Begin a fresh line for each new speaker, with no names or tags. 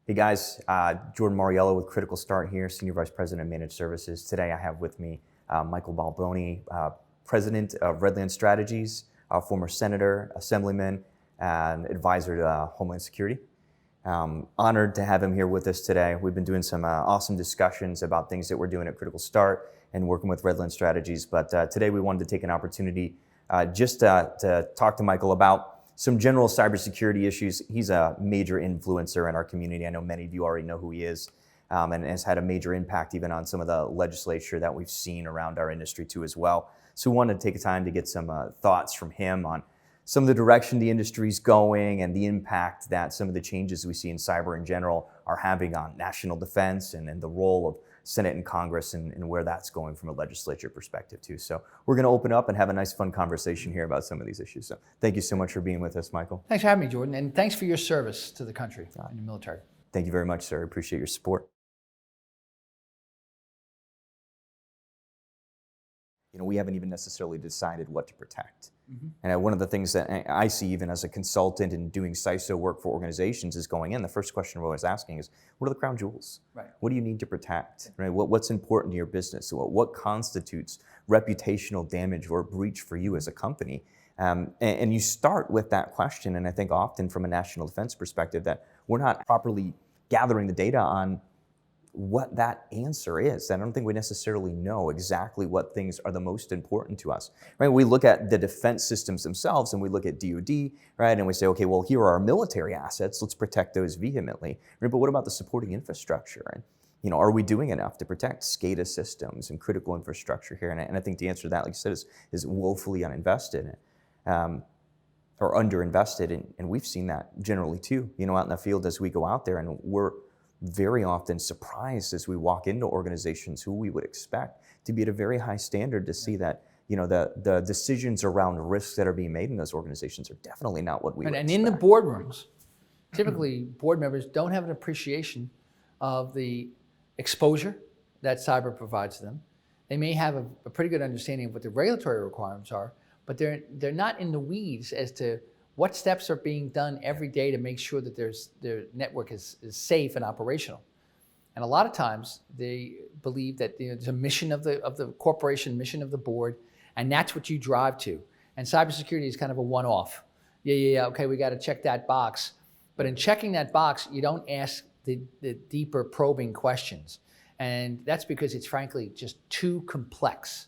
Hey guys, Jordan Mauriello with CRITICALSTART here, Senior Vice President of Managed Services. Today I have with me Michael Balboni, President of Redland Strategies, former Senator, Assemblyman, and advisor to Homeland Security. Honored to have him here with us today. We've been doing some awesome discussions about things that we're doing at CRITICALSTART and working with Redland Strategies, but today we wanted to take an opportunity just to talk to Michael about some general cybersecurity issues. He's a major influencer in our community. I know many of you already know who he is, and has had a major impact even on some of the legislature that we've seen around our industry too as well. So we wanted to take a time to get some thoughts from him on some of the direction the industry's going and the impact that some of the changes we see in cyber in general are having on national defense and the role of Senate and Congress and where that's going from a legislature perspective too. So we're going to open up and have a nice fun conversation here about some of these issues. So thank you so much for being with us, Michael.
Thanks for having me, Jordan, and thanks for your service to the country and the military.
Thank you very much, sir. I appreciate your support. We haven't even necessarily decided what to protect. And one of the things that I see even as a consultant and doing CISO work for organizations is going in, the first question we're always asking is, what are the crown jewels?
Right.
What do you need to protect? Right? What's important to your business? What constitutes reputational damage or breach for you as a company? And you start with that question, and I think often from a national defense perspective that we're not properly gathering the data on what that answer is. I don't think we necessarily know exactly what things are the most important to us, right? We look at the defense systems themselves and we look at DoD, right? And we say, okay, well, here are our military assets. Let's protect those vehemently, right? But what about the supporting infrastructure? And, are we doing enough to protect SCADA systems and critical infrastructure here? And I think the answer to that, like you said, is woefully uninvested or underinvested. And we've seen that generally too, out in the field as we go out there, and we're very often surprised as we walk into organizations who we would expect to be at a very high standard to see that, the decisions around risks that are being made in those organizations are definitely not what we would expect.
And in the boardrooms, typically board members don't have an appreciation of the exposure that cyber provides them. They may have a pretty good understanding of what the regulatory requirements are, but they're not in the weeds as to what steps are being done every day to make sure that their network is safe and operational. And a lot of times they believe that there's a mission of the corporation, mission of the board, and that's what you drive to. And cybersecurity is kind of a one-off. Yeah, okay, we got to check that box. But in checking that box, you don't ask the deeper probing questions. And that's because it's frankly just too complex.